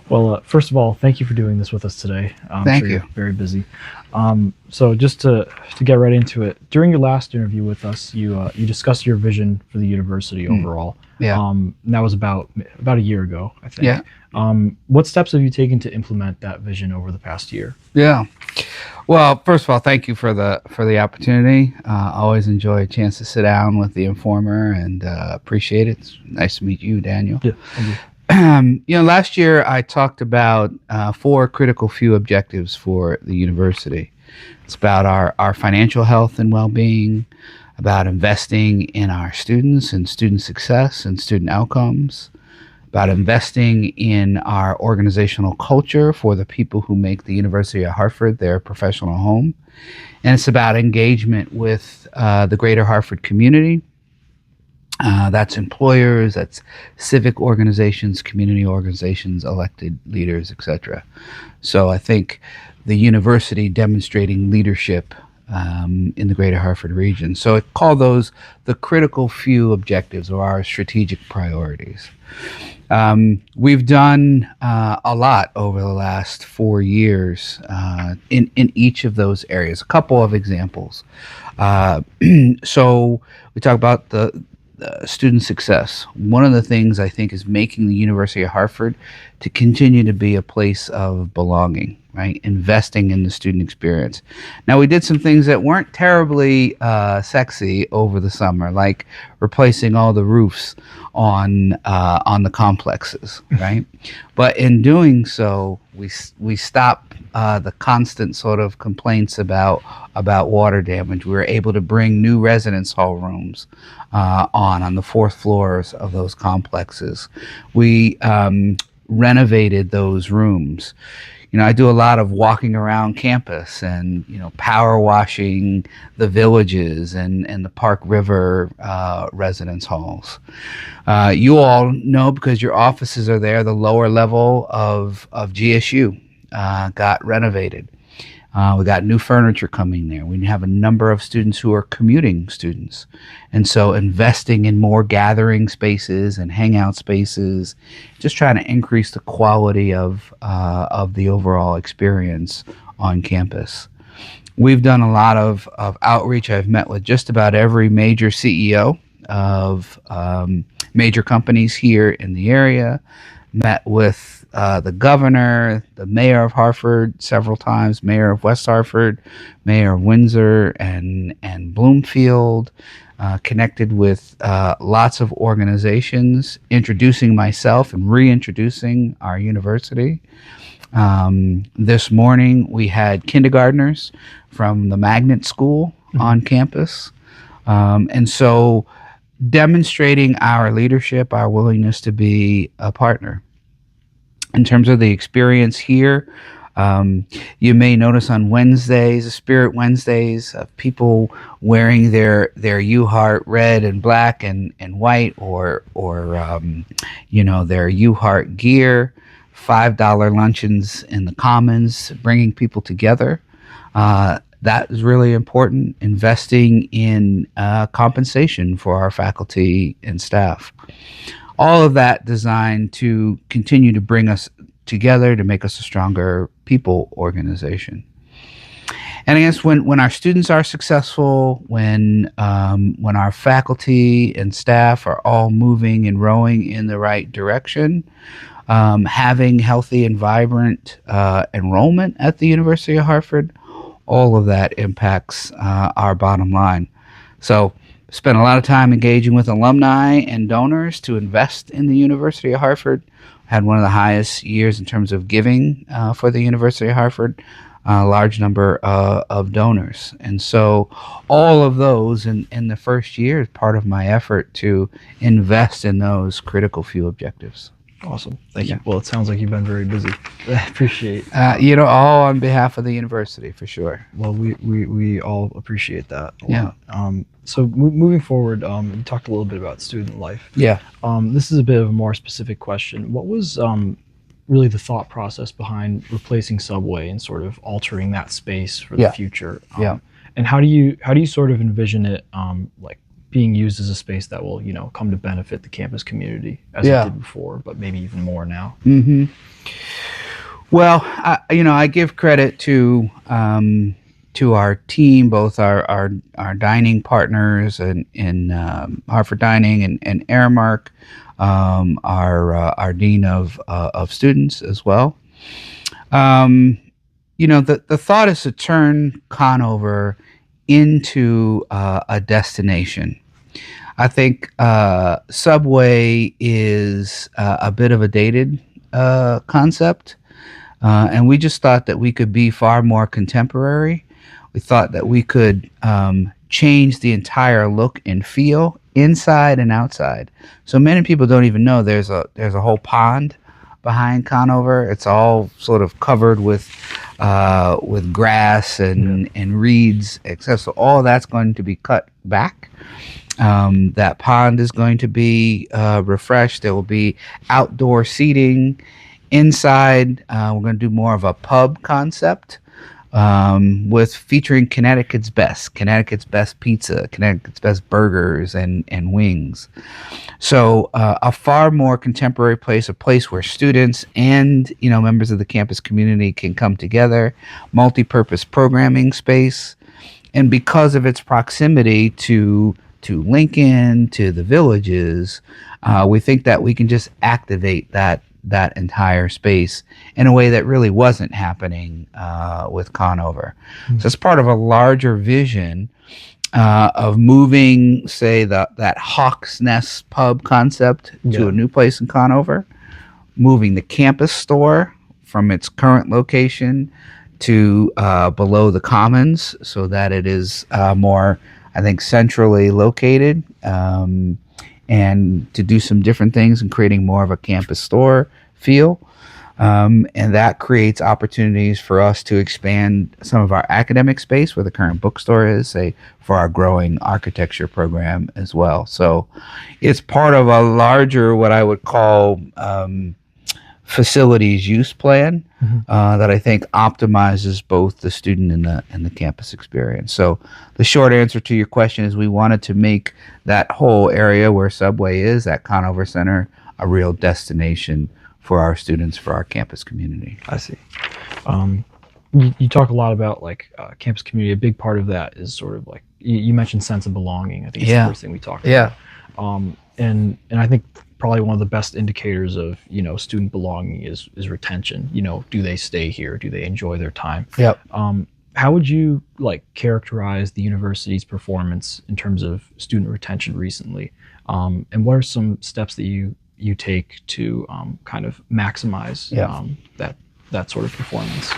Well, first of all, thank you for doing this with us today. I'm Thank sure you. you're very busy. So just to get right into it, during your last interview with us, you discussed your vision for the university Mm, overall. yeah, And that was about a year ago, I yeah, think. What steps have you taken to implement that vision over the past year? yeah. Well, first of all, thank you for the opportunity. Always enjoy a chance to sit down with the informer, and appreciate it. It's nice to meet you, Daniel. Yeah, thank you. Last year I talked about four critical few objectives for the university. It's about our financial health and well-being, about investing in our students and student success and student outcomes, about investing in our organizational culture for the people who make the University of Hartford their professional home. And it's about engagement with the greater Hartford community. That's employers, that's civic organizations, community organizations, elected leaders, etc. So I think the university demonstrating leadership in the greater Hartford region. So I call those the critical few objectives or our strategic priorities. We've done a lot over the last 4 years in each of those areas. A couple of examples. Uh, so we talk about the student success. One of the things I think is making the University of Hartford to continue to be a place of belonging, right? Investing in the student experience. Now, we did some things that weren't terribly sexy over the summer, like replacing all the roofs on the complexes, right? But in doing so, we stopped the constant sort of complaints about water damage. We were able to bring new residence hall rooms on the fourth floors of those complexes. We renovated those rooms. I do a lot of walking around campus and, power washing the villages and the Park River residence halls. You all know because your offices are there, the lower level of GSU got renovated. We got new furniture coming there. We have a number of students who are commuting students. And so investing in more gathering spaces and hangout spaces, just trying to increase the quality of the overall experience on campus. We've done a lot of outreach. I've met with just about every major CEO of major companies here in the area, met with the governor, the mayor of Hartford several times, mayor of West Hartford, mayor of Windsor and Bloomfield, connected with lots of organizations, introducing myself and reintroducing our university. This morning we had kindergartners from the Magnet School on campus. And so demonstrating our leadership, our willingness to be a partner. In terms of the experience here, you may notice on Wednesdays, Spirit Wednesdays, people wearing their U-Heart red and black and white, or their U-Heart gear. $5 luncheons in the Commons, bringing people together. That is really important. Investing in compensation for our faculty and staff. All of that designed to continue to bring us together to make us a stronger people organization. And I guess when our students are successful, when our faculty and staff are all moving and rowing in the right direction, having healthy and vibrant enrollment at the University of Hartford, all of that impacts our bottom line. So spent a lot of time engaging with alumni and donors to invest in the University of Hartford. Had one of the highest years in terms of giving for the University of Hartford. A large number of donors. And so all of those in the first year is part of my effort to invest in those critical few objectives. Awesome. Thank Yeah. you. Well, it sounds like you've been very busy. I appreciate. All on behalf of the university for sure. Well, we all appreciate that a Yeah. lot. So moving forward, you talked a little bit about student life. Yeah. This is a bit of a more specific question. What was really the thought process behind replacing Subway and sort of altering that space for the Yeah. future? Yeah. And how do you sort of envision it like being used as a space that will come to benefit the campus community as Yeah. it did before, but maybe even more now? Mm-hmm. Well, I give credit to our team, both our dining partners in Hartford Dining and Aramark, our dean of students as well. Um, the thought is to turn Conover into a destination. I think Subway is a bit of a dated concept. And we just thought that we could be far more contemporary. We thought that we could change the entire look and feel inside and outside. So many people don't even know there's a whole pond behind Conover. It's all sort of covered with grass and reeds, etc. So all that's going to be cut back. That pond is going to be refreshed. There will be outdoor seating. Inside, we're going to do more of a pub concept with featuring Connecticut's best pizza, Connecticut's best burgers and wings. So a far more contemporary place, a place where students and members of the campus community can come together, multi-purpose programming space, and because of its proximity to Lincoln, to the villages, we think that we can just activate that entire space in a way that really wasn't happening with Conover. So it's part of a larger vision of moving, say, that Hawk's Nest pub concept to a new place in Conover, moving the campus store from its current location to below the Commons so that it is more, I think, centrally located. And to do some different things and creating more of a campus store feel. And that creates opportunities for us to expand some of our academic space where the current bookstore is, say, for our growing architecture program as well. So it's part of a larger, what I would call, facilities use plan that I think optimizes both the student and the campus experience. So the short answer to your question is we wanted to make that whole area where Subway is at Conover Center a real destination for our students, for our campus community. I see. You talk a lot about like campus community. A big part of that is sort of like you mentioned sense of belonging. I think it's the first thing we talked about. And I think probably one of the best indicators of student belonging is retention. Do they stay here? Do they enjoy their time? Yep. How would you characterize the university's performance in terms of student retention recently? And what are some steps that you take to kind of maximize that sort of performance?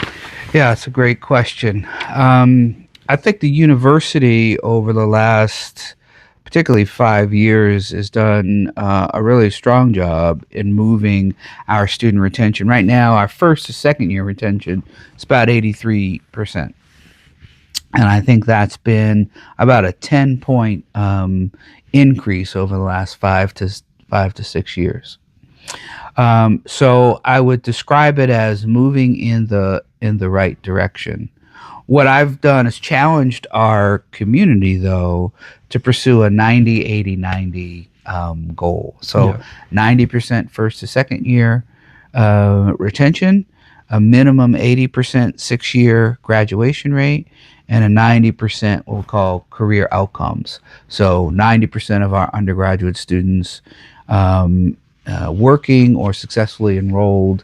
Yeah, it's a great question. I think the university over the last particularly 5 years has done a really strong job in moving our student retention. Right now, our first to second year retention is about 83%. And I think that's been about a 10-point increase over the last 5 to 6 years. So I would describe it as moving in the right direction. What I've done is challenged our community, though, to pursue a 90-80-90 goal. So 90% first to second year retention, a minimum 80% 6-year graduation rate, and a 90% we'll call career outcomes. So 90% of our undergraduate students working or successfully enrolled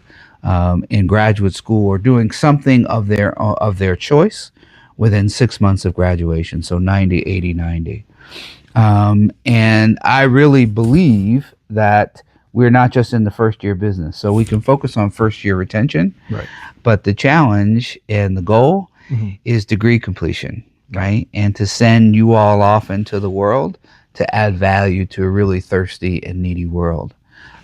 in graduate school or doing something of their choice within 6 months of graduation. So 90-80-90. And I really believe that we're not just in the first year business. So we can focus on first year retention, right? But the challenge and the goal is degree completion, right? And to send you all off into the world to add value to a really thirsty and needy world.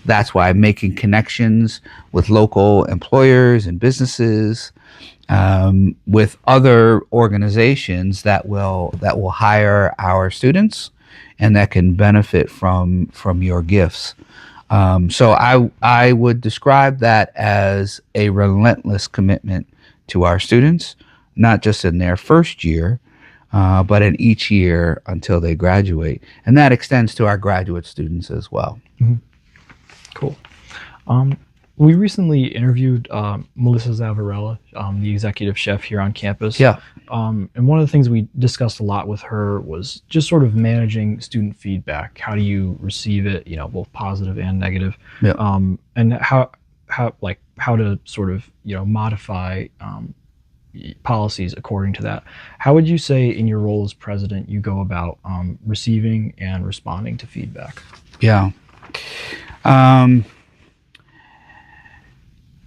That's why making connections with local employers and businesses, with other organizations that will hire our students and that can benefit from your gifts. So I would describe that as a relentless commitment to our students, not just in their first year, but in each year until they graduate. And that extends to our graduate students as well. Cool. We recently interviewed Melissa Zavarella, the executive chef here on campus. Yeah. And one of the things we discussed a lot with her was just sort of managing student feedback. How do you receive it, both positive and negative? Yeah. And how to sort of, modify policies according to that. How would you say in your role as president you go about receiving and responding to feedback? Yeah.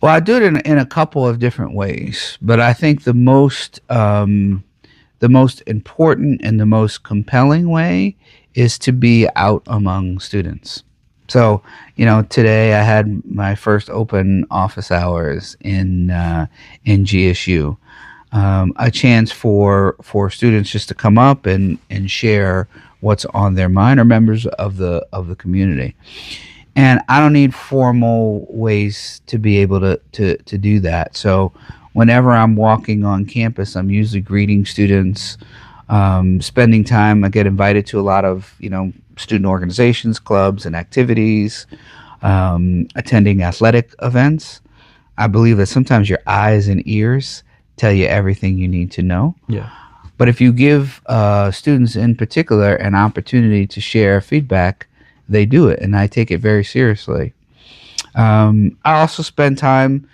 Well, I do it in a couple of different ways, but I think the most important and the most compelling way is to be out among students. So, today I had my first open office hours in GSU, a chance for students just to come up and share what's on their mind, or members of the community. And I don't need formal ways to be able to do that. So whenever I'm walking on campus, I'm usually greeting students, spending time. I get invited to a lot of student organizations, clubs, and activities, attending athletic events. I believe that sometimes your eyes and ears tell you everything you need to know. Yeah. But if you give students in particular an opportunity to share feedback, they do it, and I take it very seriously. I also spend time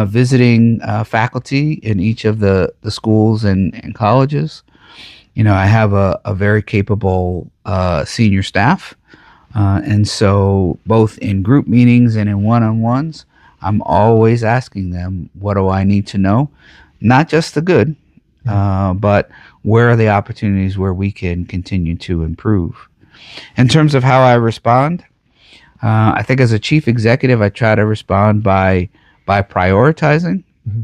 visiting faculty in each of the schools and colleges. I have a very capable senior staff, and so both in group meetings and in one-on-ones, I'm always asking them, what do I need to know? Not just the good, but where are the opportunities where we can continue to improve? In terms of how I respond, I think as a chief executive, I try to respond by prioritizing. Mm-hmm.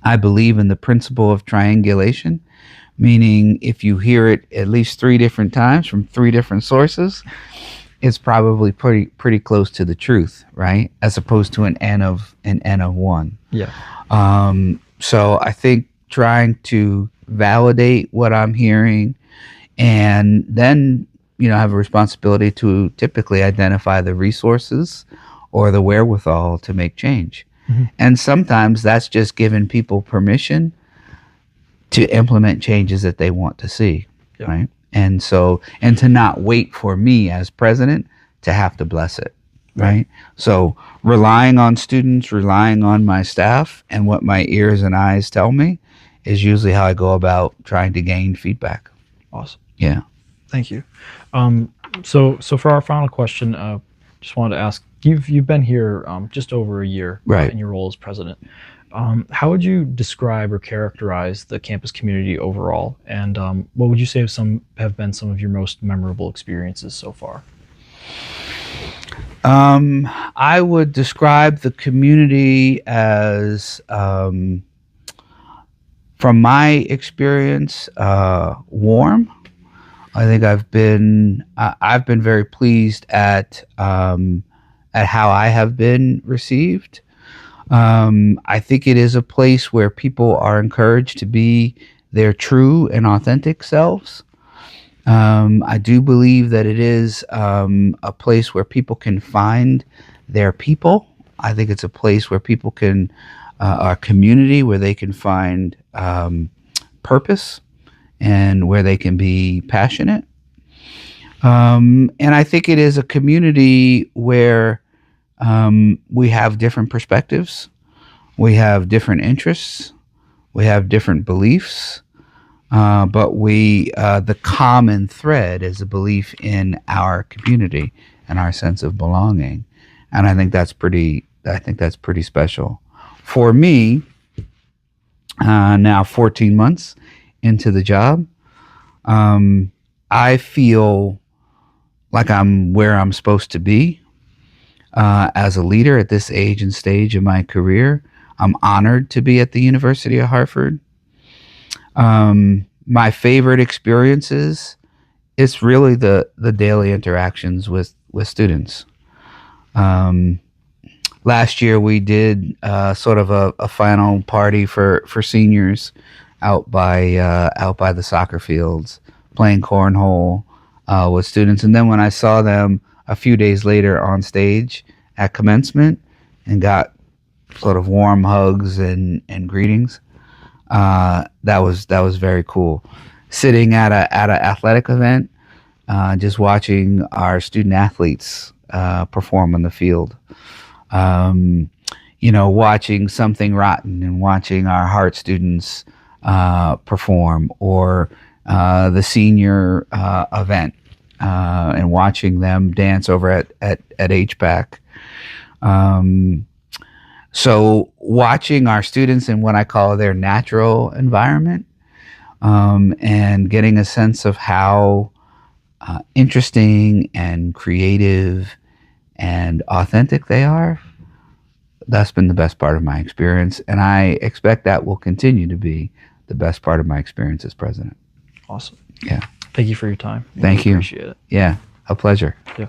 I believe in the principle of triangulation, meaning if you hear it at least 3 different times from 3 different sources, it's probably pretty close to the truth, right? As opposed to an N of 1. Yeah. So I think trying to validate what I'm hearing, and then have a responsibility to typically identify the resources or the wherewithal to make change. Mm-hmm. And sometimes that's just giving people permission to implement changes that they want to see, Yeah. right? And to not wait for me as president to have to bless it, right? So relying on students, relying on my staff, and what my ears and eyes tell me is usually how I go about trying to gain feedback. Awesome. Yeah. Thank you. So for our final question, just wanted to ask, you've been here just over a year, right, in your role as president. How would you describe or characterize the campus community overall? And what would you say have been some of your most memorable experiences so far? I would describe the community as, from my experience, warm. I think I've been very pleased at how I have been received. I think it is a place where people are encouraged to be their true and authentic selves. I do believe that it is a place where people can find their people. I think it's a place where people can, a community where they can find purpose and where they can be passionate. And I think it is a community where we have different perspectives, we have different interests, we have different beliefs, but the common thread is a belief in our community and our sense of belonging, and I think that's pretty special. For me, now 14 months into the job, I feel like I'm where I'm supposed to be. As a leader at this age and stage of my career, I'm honored to be at the University of Hartford. My favorite experiences, it's really the daily interactions with students. Last year we did sort of a final party for seniors out by the soccer fields, playing cornhole with students. And then when I saw them a few days later on stage at commencement, and got sort of warm hugs and greetings. That was very cool. Sitting at a athletic event, just watching our student athletes perform on the field. Watching Something Rotten and watching our Heart students perform, or the senior event and watching them dance over at HBAC. So watching our students in what I call their natural environment, and getting a sense of how interesting and creative and authentic they are, that's been the best part of my experience. And I expect that will continue to be the best part of my experience as president. Awesome. Yeah. Thank you for your time. Thank you. Appreciate it. Yeah, a pleasure. Yeah.